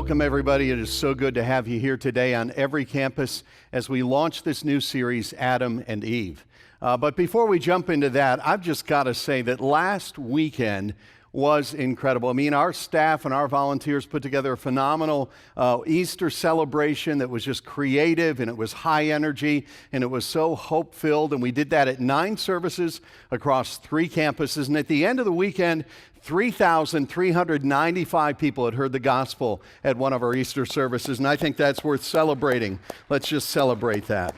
Welcome, everybody. It is so good to have you here today on every campus as we launch this new series, Adam and Eve. But before we jump into that, I've just got to say that last weekend was incredible. I mean, our staff and our volunteers put together a phenomenal Easter celebration that was just creative, and it was high energy, and it was so hope-filled. And we did that at 9 services across 3 campuses. And at the end of the weekend, 3,395 people had heard the gospel at one of our Easter services, and I think that's worth celebrating. Let's just celebrate that.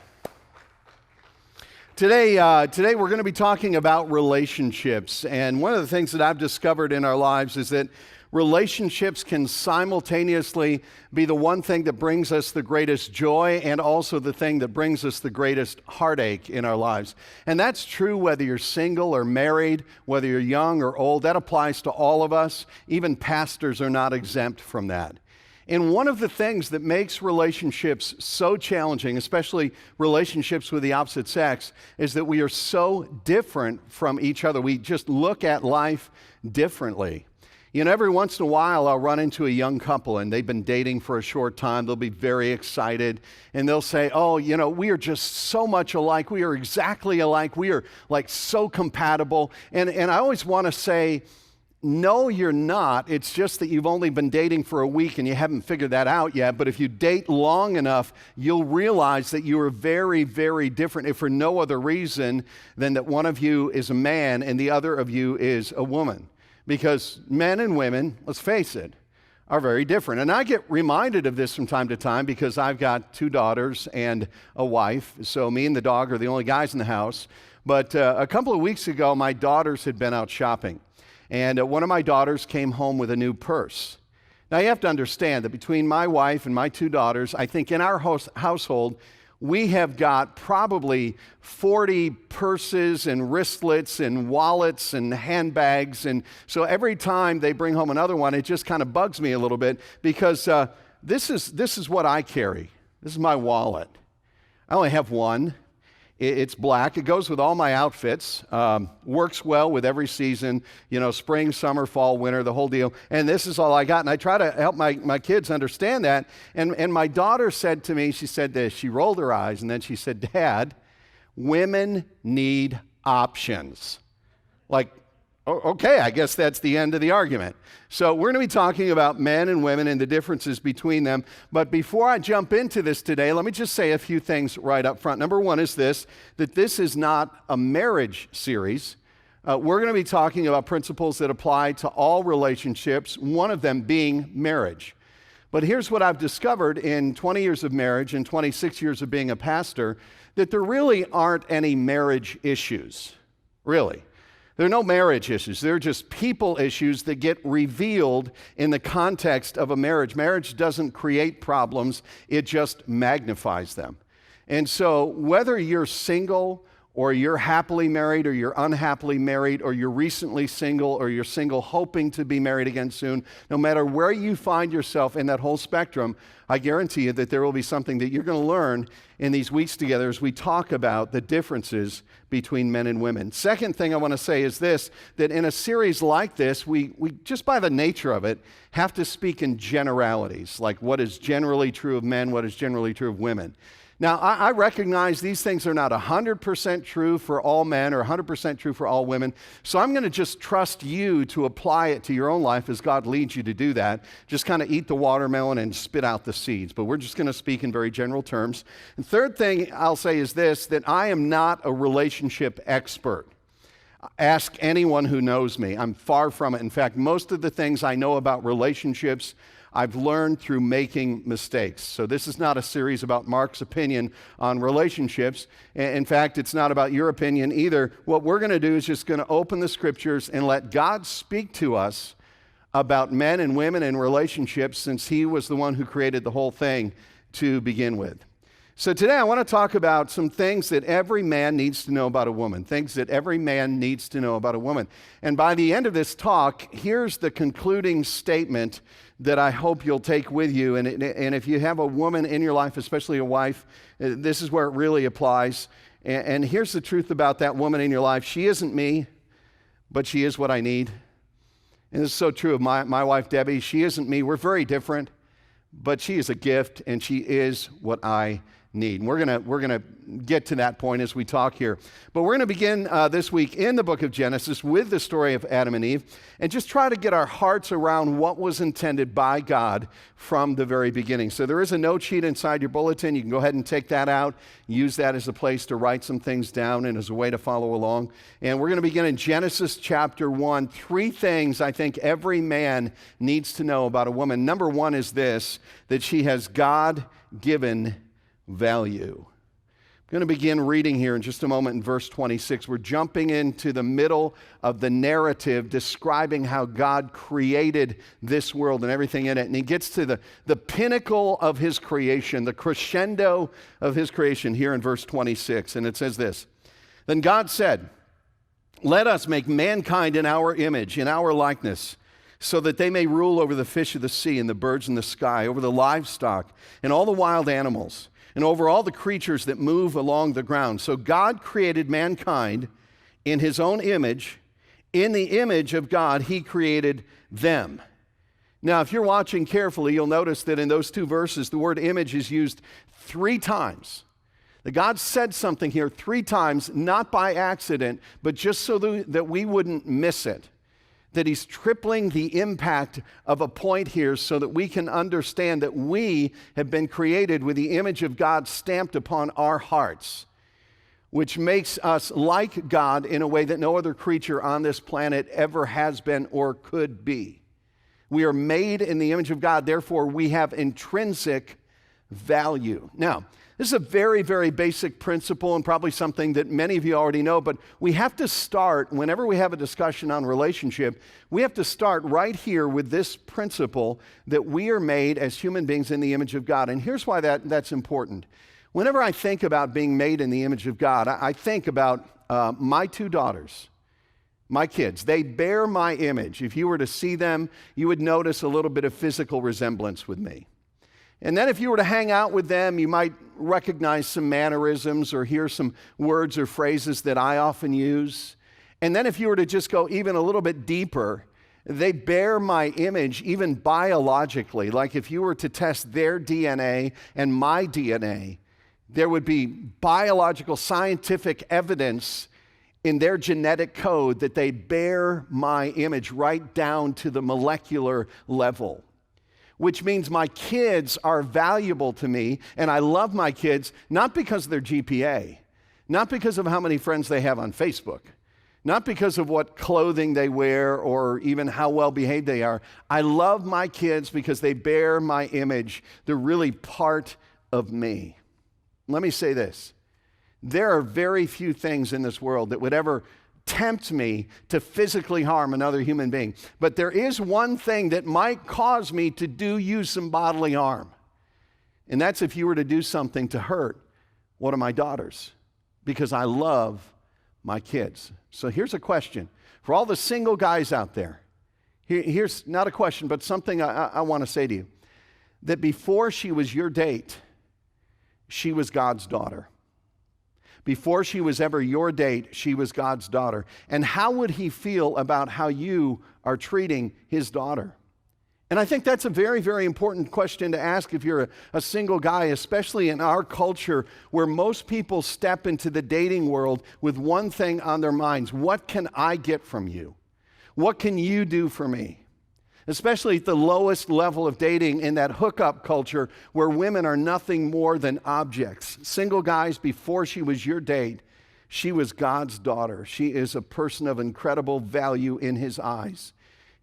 Today we're going to be talking about relationships, and one of the things that I've discovered in our lives is that relationships can simultaneously be the one thing that brings us the greatest joy and also the thing that brings us the greatest heartache in our lives. And that's true whether you're single or married, whether you're young or old. That applies to all of us. Even pastors are not exempt from that. And one of the things that makes relationships so challenging, especially relationships with the opposite sex, is that we are so different from each other. We just look at life differently. You know, every once in a while, I'll run into a young couple, and they've been dating for a short time. They'll be very excited, and they'll say, oh, you know, we are just so much alike. We are exactly alike. We are, like, so compatible. And I always want to say, no, you're not. It's just that you've only been dating for a week, and you haven't figured that out yet. But if you date long enough, you'll realize that you are very, very different, if for no other reason than that one of you is a man and the other of you is a woman. Because men and women, let's face it, are very different. And I get reminded of this from time to time because I've got 2 daughters and a wife. So me and the dog are the only guys in the house. But a couple of weeks ago, my daughters had been out shopping. And one of my daughters came home with a new purse. Now, you have to understand that between my wife and my 2 daughters, I think in our household, we have got probably 40 purses and wristlets and wallets and handbags. And so every time they bring home another one, it just kind of bugs me a little bit because this is what I carry. This is my wallet. I only have one. It's black. It goes with all my outfits. Works well with every season, you know, spring, summer, fall, winter, the whole deal. And this is all I got. And I try to help my kids understand that. And my daughter said to me, she said this, she rolled her eyes, and then she said, Dad, women need options. Like, okay, I guess that's the end of the argument. So we're going to be talking about men and women and the differences between them. But before I jump into this today, let me just say a few things right up front. Number one is this, that this is not a marriage series. We're going to be talking about principles that apply to all relationships, one of them being marriage. But here's what I've discovered in 20 years of marriage and 26 years of being a pastor, that there really aren't any marriage issues, really. There are no marriage issues. They're just people issues that get revealed in the context of a marriage. Marriage doesn't create problems. It just magnifies them. And so whether you're single or you're happily married or you're unhappily married or you're recently single or you're single hoping to be married again soon, no matter where you find yourself in that whole spectrum, I guarantee you that there will be something that you're going to learn in these weeks together as we talk about the differences between men and women. Second thing I want to say is this, that in a series like this, we just by the nature of it, have to speak in generalities, like what is generally true of men, what is generally true of women. Now, I recognize these things are not 100% true for all men or 100% true for all women, so I'm going to just trust you to apply it to your own life as God leads you to do that. Just kind of eat the watermelon and spit out the seeds, but we're just going to speak in very general terms. And third thing I'll say is this, that I am not a relationship expert. Ask anyone who knows me. I'm far from it. In fact, most of the things I know about relationships I've learned through making mistakes. So this is not a series about Mark's opinion on relationships. In fact, it's not about your opinion either. What we're going to do is just going to open the scriptures and let God speak to us about men and women and relationships, since he was the one who created the whole thing to begin with. So today I want to talk about some things that every man needs to know about a woman, things that every man needs to know about a woman. And by the end of this talk, here's the concluding statement that I hope you'll take with you. And if you have a woman in your life, especially a wife, this is where it really applies. And here's the truth about that woman in your life. She isn't me, but she is what I need. And this is so true of my wife, Debbie. She isn't me. We're very different, but she is a gift, and she is what I need. And we're gonna get to that point as we talk here. But we're gonna begin this week in the book of Genesis with the story of Adam and Eve, and just try to get our hearts around what was intended by God from the very beginning. So there is a note sheet inside your bulletin. You can go ahead and take that out, use that as a place to write some things down and as a way to follow along. And we're gonna begin in Genesis chapter 1. 3 things I think every man needs to know about a woman. Number 1 is this, that she has God-given value. I'm going to begin reading here in just a moment in verse 26. We're jumping into the middle of the narrative describing how God created this world and everything in it. And he gets to the pinnacle of his creation, the crescendo of his creation here in verse 26. And it says this, "Then God said, 'Let us make mankind in our image, in our likeness, so that they may rule over the fish of the sea and the birds in the sky, over the livestock and all the wild animals, and over all the creatures that move along the ground.' So God created mankind in his own image. In the image of God, he created them." Now, if you're watching carefully, you'll notice that in those 2 verses, the word image is used 3 times. That God said something here 3 times, not by accident, but just so that we wouldn't miss it. That he's tripling the impact of a point here so that we can understand that we have been created with the image of God stamped upon our hearts, which makes us like God in a way that no other creature on this planet ever has been or could be. We are made in the image of God, therefore we have intrinsic value. Now, this is a very, very basic principle and probably something that many of you already know, but we have to start, whenever we have a discussion on relationship, we have to start right here with this principle that we are made as human beings in the image of God. And here's why that's important. Whenever I think about being made in the image of God, I think about my 2 daughters, my kids. They bear my image. If you were to see them, you would notice a little bit of physical resemblance with me. And then if you were to hang out with them, you might recognize some mannerisms or hear some words or phrases that I often use. And then if you were to just go even a little bit deeper, they bear my image even biologically. Like if you were to test their DNA and my DNA, there would be biological scientific evidence in their genetic code that they bear my image right down to the molecular level. Which means my kids are valuable to me, and I love my kids, not because of their GPA, not because of how many friends they have on Facebook, not because of what clothing they wear or even how well behaved they are. I love my kids because they bear my image. They're really part of me. Let me say this. There are very few things in this world that would ever tempt me to physically harm another human being. But there is one thing that might cause me to do you some bodily harm. And that's if you were to do something to hurt one of my daughters, because I love my kids. So here's a question. For all the single guys out there, here's not a question, but something I want to say to you. That before she was your date, she was God's daughter. Before she was ever your date, she was God's daughter. And how would he feel about how you are treating his daughter? And I think that's a very, very important question to ask if you're a single guy, especially in our culture where most people step into the dating world with one thing on their minds. What can I get from you? What can you do for me? Especially at the lowest level of dating in that hookup culture where women are nothing more than objects. Single guys, before she was your date, she was God's daughter. She is a person of incredible value in his eyes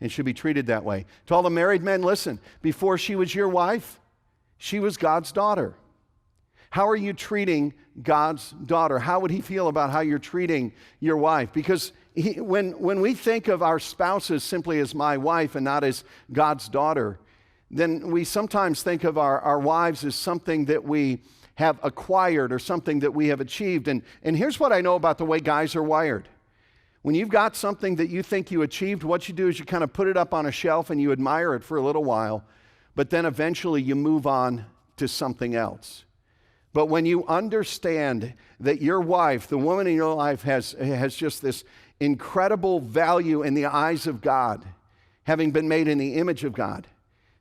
and should be treated that way. To all the married men, listen, before she was your wife, she was God's daughter. How are you treating God's daughter? How would he feel about how you're treating your wife? Because when we think of our spouses simply as my wife and not as God's daughter, then we sometimes think of our wives as something that we have acquired or something that we have achieved. And here's what I know about the way guys are wired. When you've got something that you think you achieved, what you do is you kind of put it up on a shelf and you admire it for a little while, but then eventually you move on to something else. But when you understand that your wife, the woman in your life, has just this incredible value in the eyes of God, having been made in the image of God,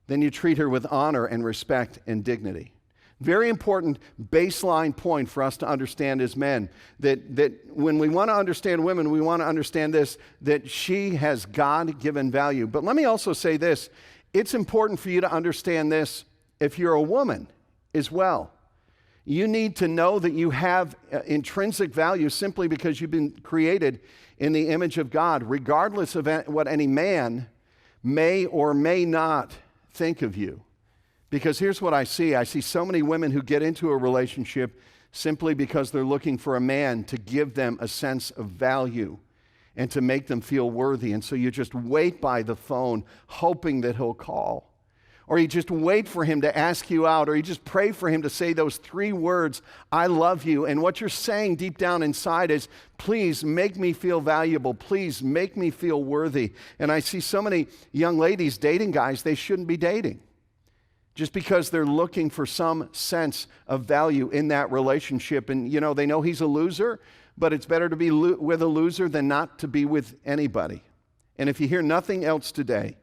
then you treat her with honor and respect and dignity. Very important baseline point for us to understand as men, that when we want to understand women, we want to understand this, that she has God-given value. But let me also say this, it's important for you to understand this if you're a woman as well. You need to know that you have intrinsic value simply because you've been created in the image of God, regardless of what any man may or may not think of you. Because here's what I see. I see so many women who get into a relationship simply because they're looking for a man to give them a sense of value and to make them feel worthy. And so you just wait by the phone hoping that he'll call. Or you just wait for him to ask you out, or you just pray for him to say those 3 words, I love you. And what you're saying deep down inside is, please make me feel valuable. Please make me feel worthy. And I see so many young ladies dating guys they shouldn't be dating, just because they're looking for some sense of value in that relationship. And, you know, they know he's a loser, but it's better to be with a loser than not to be with anybody. And if you hear nothing else today,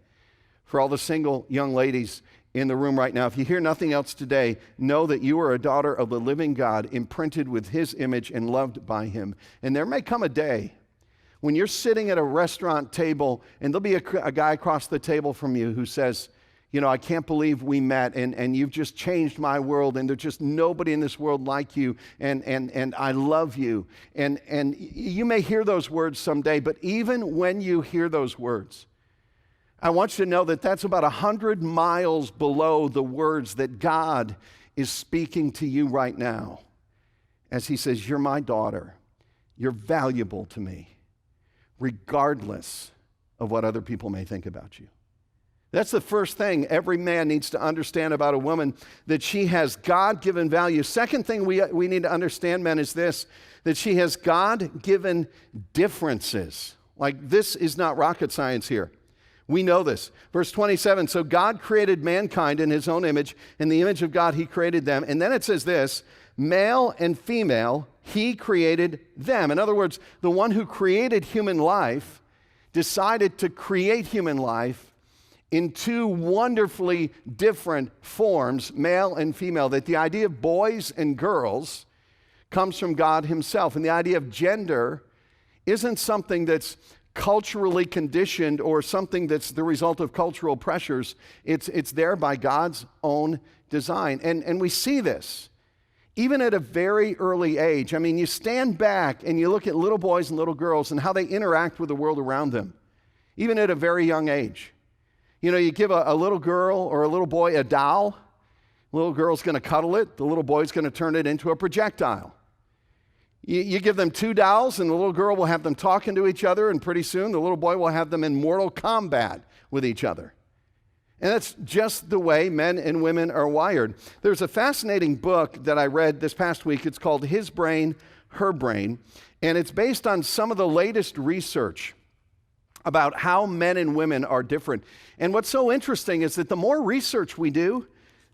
for all the single young ladies in the room right now, if you hear nothing else today, know that you are a daughter of the living God, imprinted with his image and loved by him. And there may come a day when you're sitting at a restaurant table and there'll be a guy across the table from you who says, you know, I can't believe we met, and you've just changed my world, and there's just nobody in this world like you, and I love you. And you may hear those words someday, but even when you hear those words, I want you to know that that's about 100 miles below the words that God is speaking to you right now as he says, you're my daughter. You're valuable to me, regardless of what other people may think about you. That's the first thing every man needs to understand about a woman, that she has God-given value. Second thing we need to understand, men, is this, that she has God-given differences. Like, this is not rocket science here. We know this. Verse 27, so God created mankind in his own image. In the image of God, he created them. And then it says this, male and female, he created them. In other words, the one who created human life decided to create human life in 2 wonderfully different forms, male and female, that the idea of boys and girls comes from God himself. And the idea of gender isn't something that's culturally conditioned or something that's the result of cultural pressures. It's there by God's own design. And we see this even at a very early age. I mean, you stand back and you look at little boys and little girls and how they interact with the world around them, even at a very young age. You know, you give a little girl or a little boy a doll, the little girl's going to cuddle it, the little boy's going to turn it into a projectile. You give them 2 dolls, and the little girl will have them talking to each other, and pretty soon the little boy will have them in mortal combat with each other. And that's just the way men and women are wired. There's a fascinating book that I read this past week. It's called His Brain, Her Brain, and it's based on some of the latest research about how men and women are different. And what's so interesting is that the more research we do,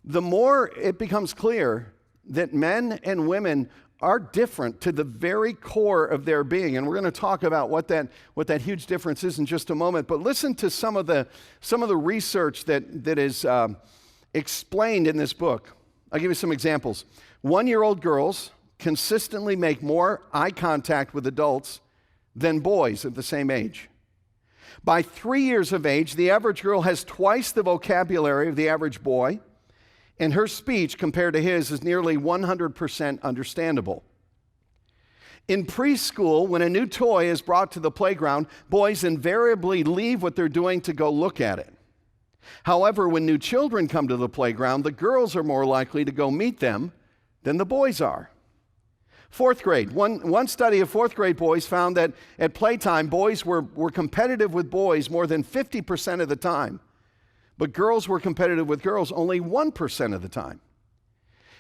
the more it becomes clear that men and women are different to the very core of their being. And we're going to talk about what that huge difference is in just a moment. But listen to some of the research that is explained in this book. I'll give you some examples. 1-year-old girls consistently make more eye contact with adults than boys of the same age. By 3 years of age, the average girl has twice the vocabulary of the average boy, and her speech compared to his is nearly 100% understandable. In preschool, when a new toy is brought to the playground, boys invariably leave what they're doing to go look at it. However, when new children come to the playground, the girls are more likely to go meet them than the boys are. 4th grade. One study of 4th grade boys found that at playtime, boys were competitive with boys more than 50% of the time. But girls were competitive with girls only 1% of the time.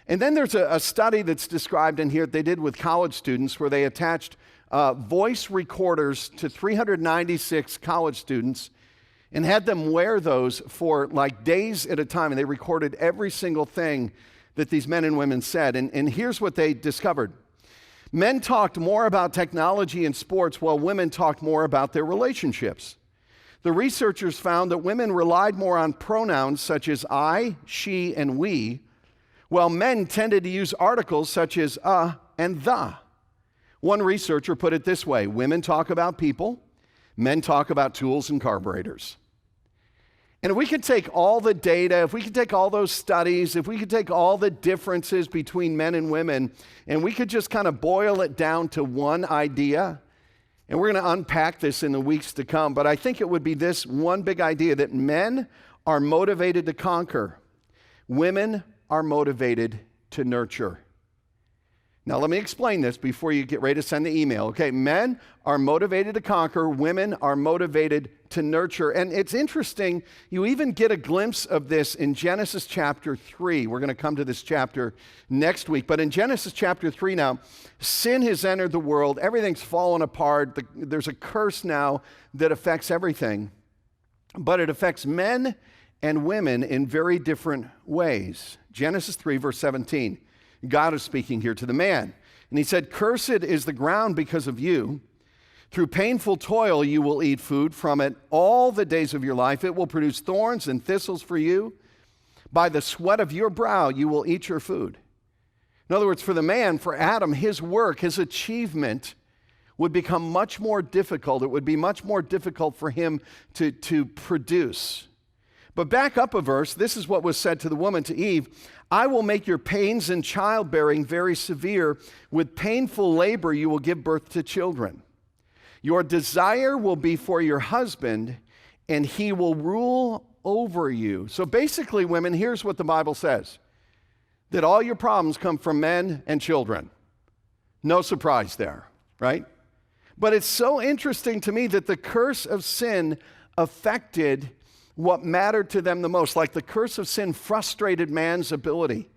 And then there's a study that's described in here that they did with college students where they attached voice recorders to 396 college students and had them wear those for like days at a time. And they recorded every single thing that these men and women said. And here's what they discovered. Men talked more about technology and sports while women talked more about their relationships. The researchers found that women relied more on pronouns such as I, she, and we, while men tended to use articles such as and the. One researcher put it this way: women talk about people, men talk about tools and carburetors. And if we could take all the data, if we could take all those studies, if we could take all the differences between men and women, and we could just kind of boil it down to one idea, and we're going to unpack this in the weeks to come, but I think it would be this one big idea: that men are motivated to conquer, women are motivated to nurture. Now, let me explain this before you get ready to send the email. Okay, men are motivated to conquer, women are motivated to nurture. And it's interesting, you even get a glimpse of this in Genesis chapter 3. We're going to come to this chapter next week. But in Genesis chapter 3 now, sin has entered the world. Everything's fallen apart. There's a curse now that affects everything. But it affects men and women in very different ways. Genesis 3, verse 17. God is speaking here to the man. And he said, "Cursed is the ground because of you. Through painful toil you will eat food from it all the days of your life. It will produce thorns and thistles for you. By the sweat of your brow you will eat your food." In other words, for the man, for Adam, his work, his achievement would become much more difficult. It would be much more difficult for him to produce. But back up a verse, this is what was said to the woman, to Eve: "I will make your pains in childbearing very severe. With painful labor you will give birth to children. Your desire will be for your husband, and he will rule over you." So basically, women, here's what the Bible says: that all your problems come from men and children. No surprise there, right? But it's so interesting to me that the curse of sin affected what mattered to them the most. Like the curse of sin frustrated man's ability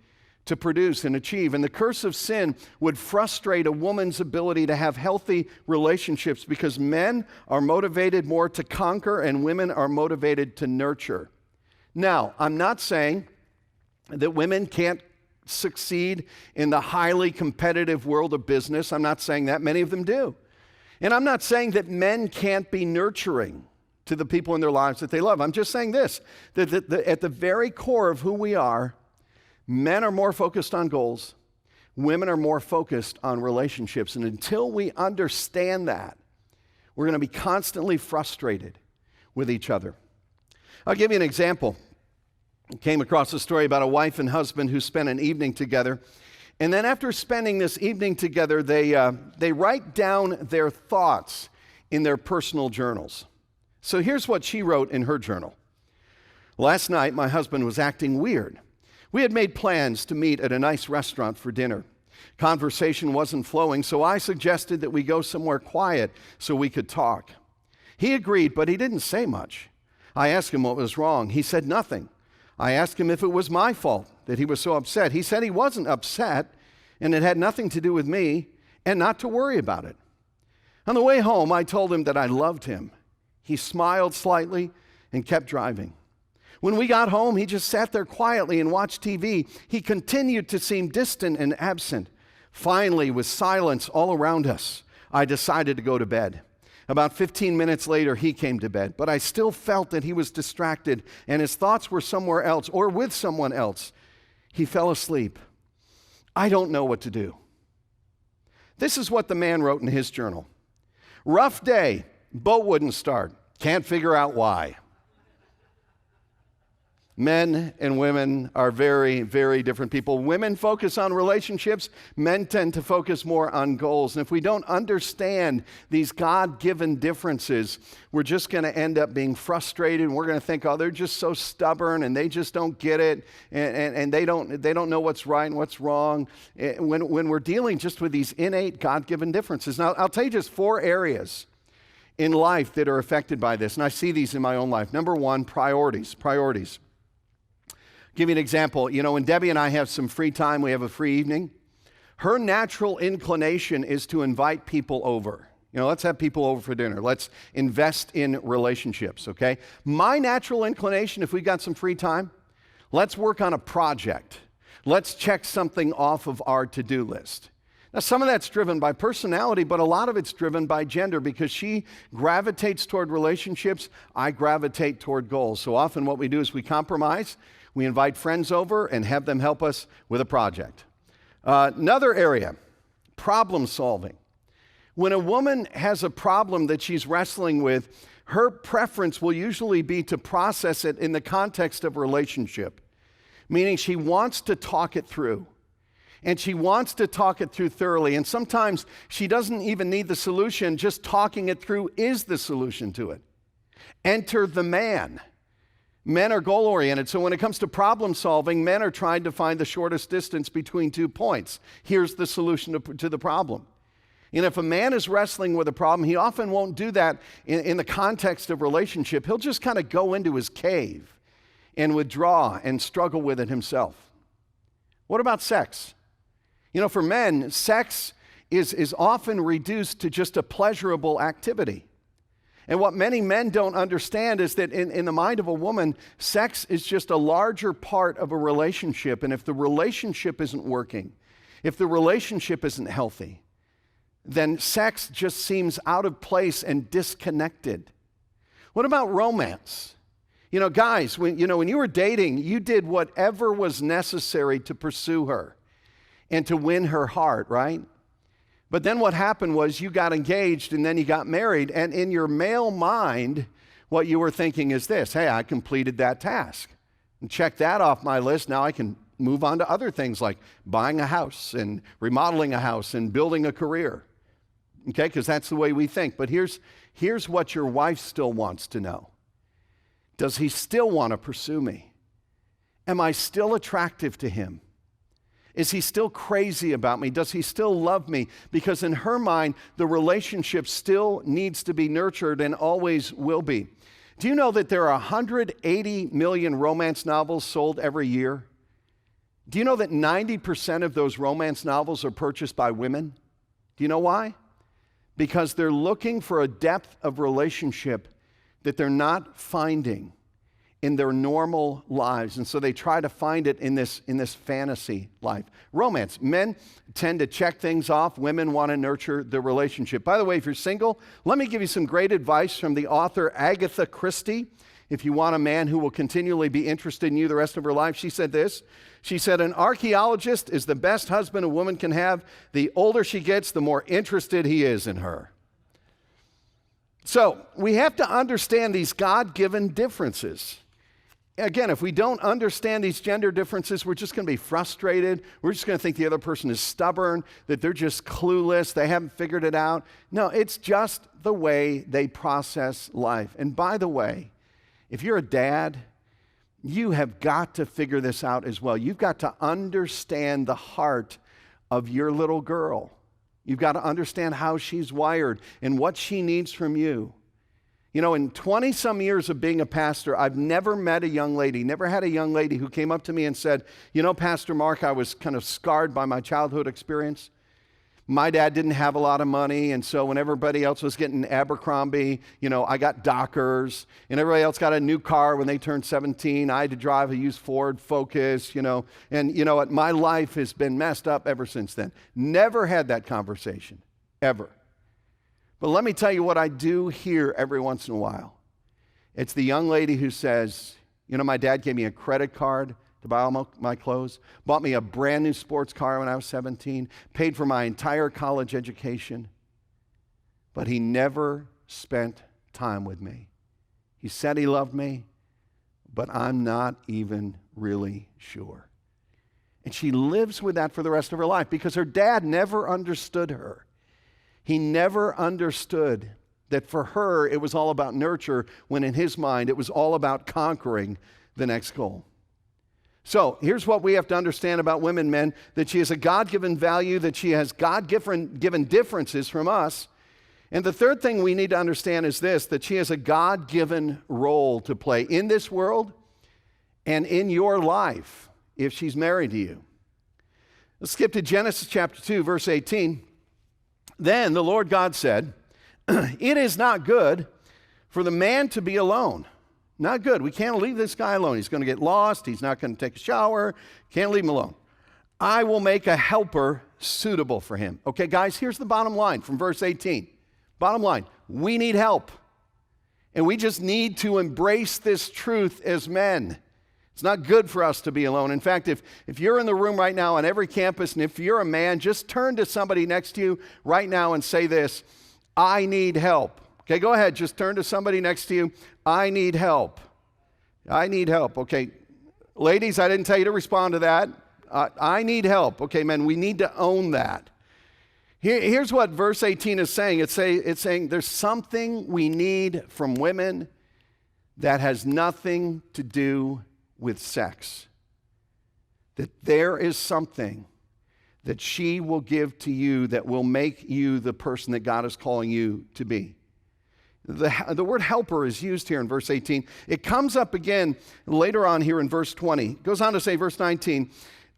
to produce and achieve. And the curse of sin would frustrate a woman's ability to have healthy relationships, because men are motivated more to conquer and women are motivated to nurture. Now, I'm not saying that women can't succeed in the highly competitive world of business. I'm not saying that. Many of them do. And I'm not saying that men can't be nurturing to the people in their lives that they love. I'm just saying this, that at the very core of who we are, men are more focused on goals, women are more focused on relationships. And until we understand that, we're going to be constantly frustrated with each other. I'll give you an example. I came across a story about a wife and husband who spent an evening together. And then after spending this evening together, they write down their thoughts in their personal journals. So here's what she wrote in her journal. "Last night, my husband was acting weird. We had made plans to meet at a nice restaurant for dinner. Conversation wasn't flowing, so I suggested that we go somewhere quiet so we could talk. He agreed, but he didn't say much. I asked him what was wrong. He said nothing. I asked him if it was my fault that he was so upset. He said he wasn't upset, and it had nothing to do with me, and not to worry about it. On the way home, I told him that I loved him. He smiled slightly and kept driving. When we got home, he just sat there quietly and watched TV. He continued to seem distant and absent. Finally, with silence all around us, I decided to go to bed. About 15 minutes later, he came to bed, but I still felt that he was distracted and his thoughts were somewhere else or with someone else. He fell asleep. I don't know what to do." This is what the man wrote in his journal. "Rough day. Boat wouldn't start. Can't figure out why." Men and women are very, very different people. Women focus on relationships. Men tend to focus more on goals. And if we don't understand these God-given differences, we're just going to end up being frustrated. And we're going to think, oh, they're just so stubborn and they just don't get it. And they don't know what's right and what's wrong. When we're dealing just with these innate God-given differences. Now, I'll tell you just 4 areas in life that are affected by this. And I see these in my own life. Number 1, priorities. Priorities. Give you an example. You know, when Debbie and I have some free time, we have a free evening, her natural inclination is to invite people over. You know, let's have people over for dinner. Let's invest in relationships, okay? My natural inclination, if we've got some free time, let's work on a project. Let's check something off of our to-do list. Now, some of that's driven by personality, but a lot of it's driven by gender because she gravitates toward relationships, I gravitate toward goals. So often what we do is we compromise, we invite friends over and have them help us with a project. Another area, problem solving. When a woman has a problem that she's wrestling with, her preference will usually be to process it in the context of relationship, meaning she wants to talk it through. And she wants to talk it through thoroughly. And sometimes she doesn't even need the solution. Just talking it through is the solution to it. Enter the man. Men are goal-oriented. So when it comes to problem solving, men are trying to find the shortest distance between 2 points. Here's the solution to the problem. And if a man is wrestling with a problem, he often won't do that in the context of relationship. He'll just kind of go into his cave and withdraw and struggle with it himself. What about sex? You know, for men, sex is often reduced to just a pleasurable activity. And what many men don't understand is that in the mind of a woman, sex is just a larger part of a relationship. And if the relationship isn't working, if the relationship isn't healthy, then sex just seems out of place and disconnected. What about romance? You know, guys, when you were dating, you did whatever was necessary to pursue her and to win her heart, right? But then what happened was you got engaged and then you got married, and in your male mind, what you were thinking is this: hey, I completed that task. And check that off my list. Now I can move on to other things like buying a house and remodeling a house and building a career. Okay, because that's the way we think. But here's what your wife still wants to know. Does he still want to pursue me? Am I still attractive to him? Is he still crazy about me? Does he still love me? Because in her mind, the relationship still needs to be nurtured and always will be. Do you know that there are 180 million romance novels sold every year? Do you know that 90% of those romance novels are purchased by women? Do you know why? Because they're looking for a depth of relationship that they're not finding in their normal lives. And so they try to find it in this fantasy life. Romance. Men tend to check things off. Women want to nurture the relationship. By the way, if you're single, let me give you some great advice from the author Agatha Christie. If you want a man who will continually be interested in you the rest of her life, she said this. She said, an archaeologist is the best husband a woman can have. The older she gets, the more interested he is in her. So we have to understand these God-given differences. Again, if we don't understand these gender differences, we're just going to be frustrated. We're just going to think the other person is stubborn, that they're just clueless, they haven't figured it out. No, it's just the way they process life. And by the way, if you're a dad, you have got to figure this out as well. You've got to understand the heart of your little girl. You've got to understand how she's wired and what she needs from you. You know, in 20-some years of being a pastor, I've never met a young lady, never had a young lady who came up to me and said, you know, Pastor Mark, I was kind of scarred by my childhood experience. My dad didn't have a lot of money, and so when everybody else was getting Abercrombie, you know, I got Dockers, and everybody else got a new car when they turned 17. I had to drive a used Ford Focus, and you know what? My life has been messed up ever since then. Never had that conversation, ever. But let me tell you what I do hear every once in a while. It's the young lady who says, you know, my dad gave me a credit card to buy all my clothes, bought me a brand new sports car when I was 17, paid for my entire college education, but he never spent time with me. He said he loved me, but I'm not even really sure. And she lives with that for the rest of her life because her dad never understood her. He never understood that for her it was all about nurture, when in his mind it was all about conquering the next goal. So here's what we have to understand about women, men, that she has a God-given value, that she has God-given differences from us. And the third thing we need to understand is this, that she has a God-given role to play in this world and in your life if she's married to you. Let's skip to Genesis chapter 2, verse 18. Then the Lord God said, it is not good for the man to be alone. Not good. We can't leave this guy alone. He's going to get lost. He's not going to take a shower. Can't leave him alone. I will make a helper suitable for him. Okay, guys, here's the bottom line from verse 18. Bottom line, we need help. And we just need to embrace this truth as men. It's not good for us to be alone. In fact, if you're in the room right now on every campus, and if you're a man, just turn to somebody next to you right now and say this: I need help. Okay, go ahead. Just turn to somebody next to you. I need help. I need help. Okay, ladies, I didn't tell you to respond to that. I need help. Okay, men, we need to own that. Here's what verse 18 is saying. It's saying there's something we need from women that has nothing to do with sex. That there is something that she will give to you that will make you the person that God is calling you to be. The word helper is used here in verse 18. It comes up again later on here in verse 20. It goes on to say, verse 19,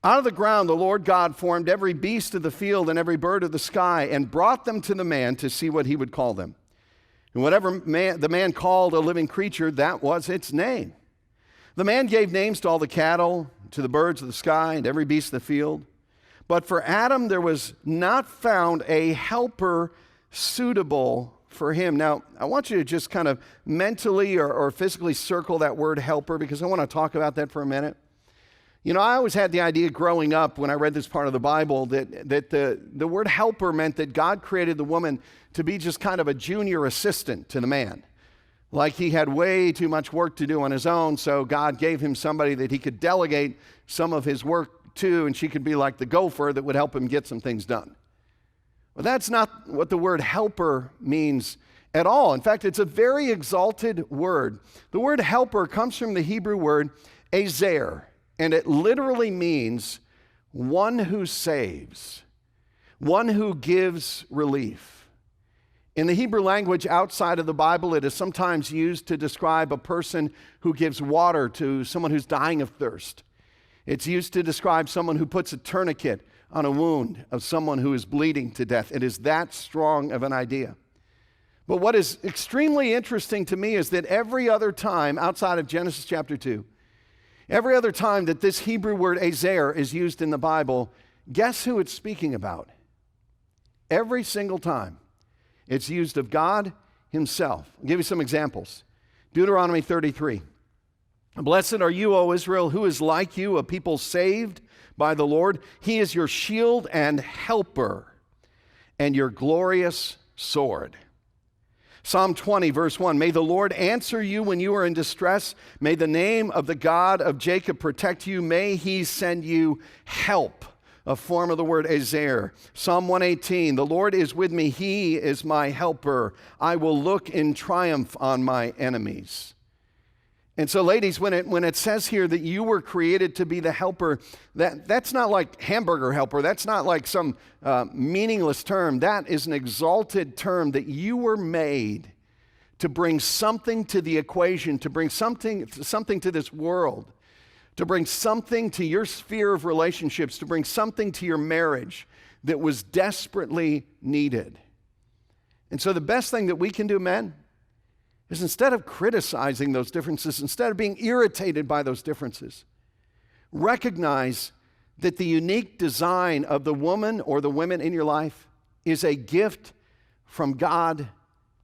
out of the ground the Lord God formed every beast of the field and every bird of the sky and brought them to the man to see what he would call them. And whatever the man called a living creature, that was its name. The man gave names to all the cattle, to the birds of the sky, and every beast of the field. But for Adam there was not found a helper suitable for him. Now, I want you to just kind of mentally or physically circle that word helper, because I want to talk about that for a minute. You know, I always had the idea growing up when I read this part of the Bible that the word helper meant that God created the woman to be just kind of a junior assistant to the man. Like he had way too much work to do on his own, so God gave him somebody that he could delegate some of his work to, and she could be like the gopher that would help him get some things done. Well, that's not what the word helper means at all. In fact, it's a very exalted word. The word helper comes from the Hebrew word ezer, and it literally means one who saves, one who gives relief. In the Hebrew language outside of the Bible, it is sometimes used to describe a person who gives water to someone who's dying of thirst. It's used to describe someone who puts a tourniquet on a wound of someone who is bleeding to death. It is that strong of an idea. But what is extremely interesting to me is that every other time outside of Genesis chapter 2, every other time that this Hebrew word ezer is used in the Bible, guess who it's speaking about? Every single time. It's used of God himself. I'll give you some examples. Deuteronomy 33. Blessed are you, O Israel, who is like you, a people saved by the Lord. He is your shield and helper and your glorious sword. Psalm 20, verse 1, may the Lord answer you when you are in distress. May the name of the God of Jacob protect you. May he send you help. A form of the word ezer. Psalm 118, the Lord is with me. He is my helper. I will look in triumph on my enemies. And so, ladies, when it says here that you were created to be the helper, that's not like hamburger helper. That's not like some meaningless term. That is an exalted term that you were made to bring something to the equation, to bring something to this world, to bring something to your sphere of relationships, to bring something to your marriage that was desperately needed. And so the best thing that we can do, men, is instead of criticizing those differences, instead of being irritated by those differences, recognize that the unique design of the woman or the women in your life is a gift from God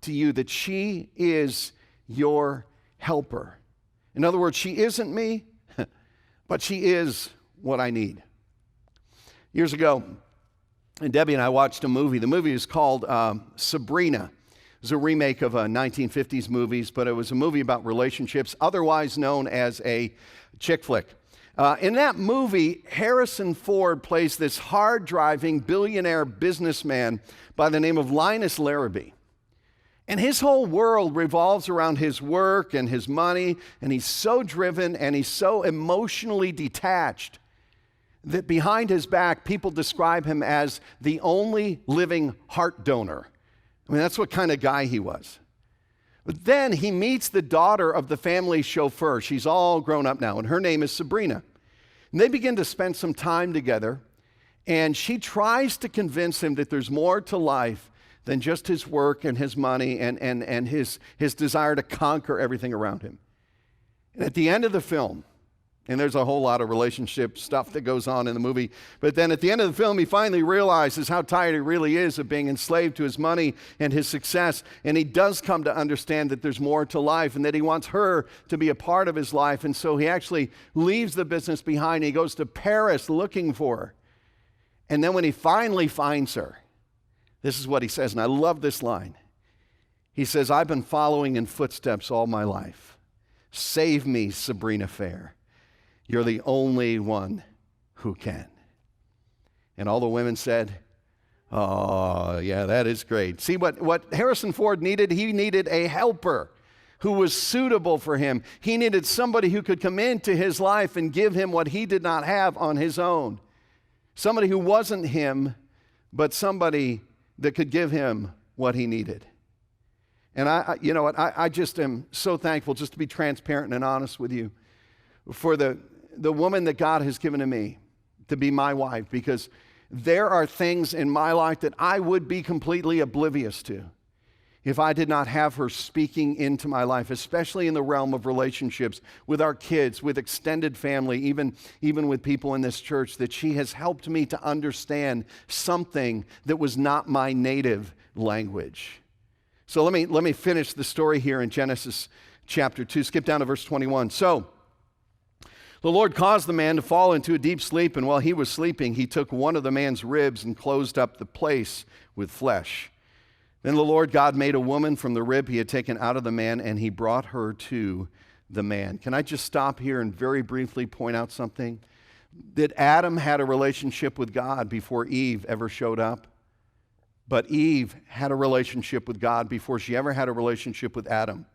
to you, that she is your helper. In other words, she isn't me, but she is what I need. Years ago, Debbie and I watched a movie. The movie is called Sabrina. It was a remake of a 1950s movies, but it was a movie about relationships, otherwise known as a chick flick. In that movie, Harrison Ford plays this hard-driving billionaire businessman by the name of Linus Larrabee. And his whole world revolves around his work and his money, and he's so driven and he's so emotionally detached that behind his back, people describe him as the only living heart donor. I mean, that's what kind of guy he was. But then he meets the daughter of the family chauffeur. She's all grown up now, and her name is Sabrina. And they begin to spend some time together, and she tries to convince him that there's more to life than just his work and his money and his desire to conquer everything around him. And at the end of the film, And there's a whole lot of relationship stuff that goes on in the movie. But then at the end of the film, he finally realizes how tired he really is of being enslaved to his money and his success. And he does come to understand that there's more to life and that he wants her to be a part of his life. And so he actually leaves the business behind. He goes to Paris looking for her. And then when he finally finds her, this is what he says, and I love this line. He says, "I've been following in footsteps all my life. Save me, Sabrina Fair. You're the only one who can." And all the women said, "Oh, yeah, that is great." See, what Harrison Ford needed, he needed a helper who was suitable for him. He needed somebody who could come into his life and give him what he did not have on his own. Somebody who wasn't him, but somebody that could give him what he needed. And you know what, I just am so thankful, just to be transparent and honest with you, for the woman that God has given to me to be my wife, because there are things in my life that I would be completely oblivious to if I did not have her speaking into my life, especially in the realm of relationships with our kids, with extended family, even with people in this church, that she has helped me to understand something that was not my native language. So let me finish the story here in Genesis chapter 2. Skip down to verse 21. So the Lord caused the man to fall into a deep sleep, and while he was sleeping, he took one of the man's ribs and closed up the place with flesh. Then the Lord God made a woman from the rib he had taken out of the man, and he brought her to the man. Can I just stop here and very briefly point out something? That Adam had a relationship with God before Eve ever showed up. But Eve had a relationship with God before she ever had a relationship with Adam.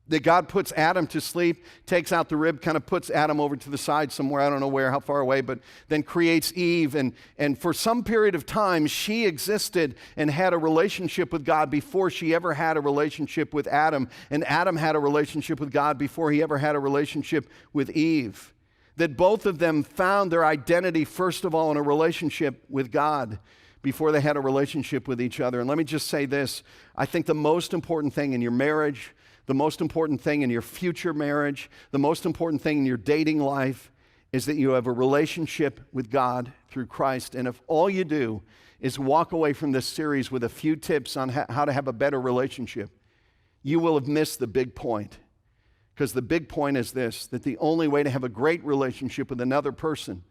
That God puts Adam to sleep, takes out the rib, kind of puts Adam over to the side somewhere, I don't know where, how far away, but then creates Eve. And for some period of time, she existed and had a relationship with God before she ever had a relationship with Adam. And Adam had a relationship with God before he ever had a relationship with Eve. That both of them found their identity, first of all, in a relationship with God before they had a relationship with each other. And let me just say this. I think the most important thing in your marriage, the most important thing in your future marriage, the most important thing in your dating life is that you have a relationship with God through Christ. And if all you do is walk away from this series with a few tips on how to have a better relationship, you will have missed the big point. Because the big point is this, that the only way to have a great relationship with another person,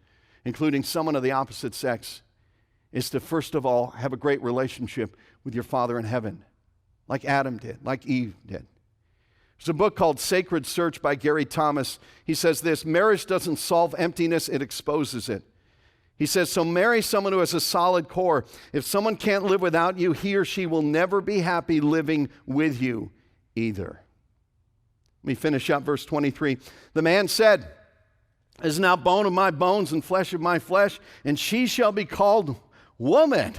including someone of the opposite sex, is to first of all have a great relationship with your Father in heaven, like Adam did, like Eve did. There's a book called Sacred Search by Gary Thomas. He says this: marriage doesn't solve emptiness, it exposes it. He says, so marry someone who has a solid core. If someone can't live without you, he or she will never be happy living with you either. Let me finish up verse 23. The man said, is now bone of my bones and flesh of my flesh, and she shall be called woman.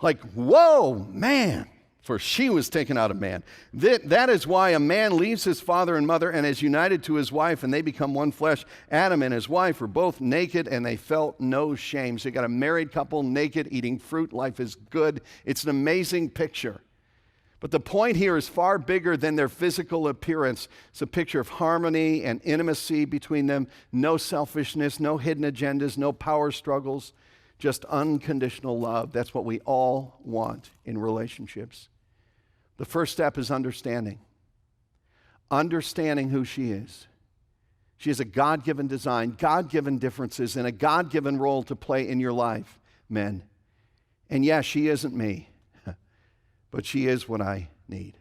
Like, whoa, man. For she was taken out of man. That is why a man leaves his father and mother and is united to his wife, and they become one flesh. Adam and his wife were both naked, and they felt no shame. So you got a married couple naked, eating fruit. Life is good. It's an amazing picture. But the point here is far bigger than their physical appearance. It's a picture of harmony and intimacy between them. No selfishness, no hidden agendas, no power struggles, just unconditional love. That's what we all want in relationships. The first step is understanding. Understanding who she is. She has a God-given design, God-given differences, and a God-given role to play in your life, men. And yes, she isn't me, but she is what I need.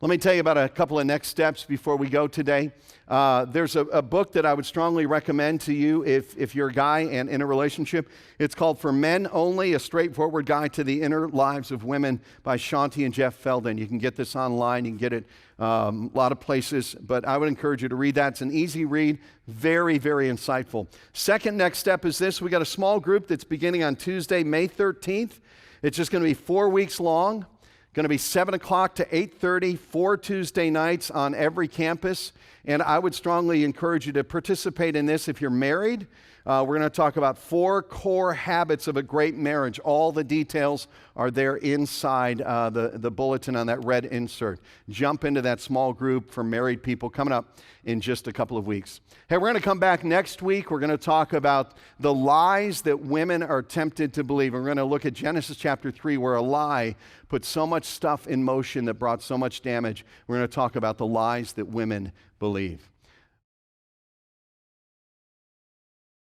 Let me tell you about a couple of next steps before we go today. There's a book that I would strongly recommend to you if you're a guy and in a relationship. It's called For Men Only, A Straightforward Guide to the Inner Lives of Women by Shaunti and Jeff Felden. You can get this online. You can get it a lot of places, but I would encourage you to read that. It's an easy read, very, very insightful. Second next step is this. We got a small group that's beginning on Tuesday, May 13th. It's just going to be 4 weeks long. Going to be 7 o'clock to 8:30, 4 Tuesday nights on every campus. And I would strongly encourage you to participate in this if you're married. We're going to talk about 4 core habits of a great marriage. All the details are there inside the bulletin on that red insert. Jump into that small group for married people coming up in just a couple of weeks. Hey, we're going to come back next week. We're going to talk about the lies that women are tempted to believe. We're going to look at Genesis chapter 3, where a lie put so much stuff in motion that brought so much damage. We're going to talk about the lies that women believe.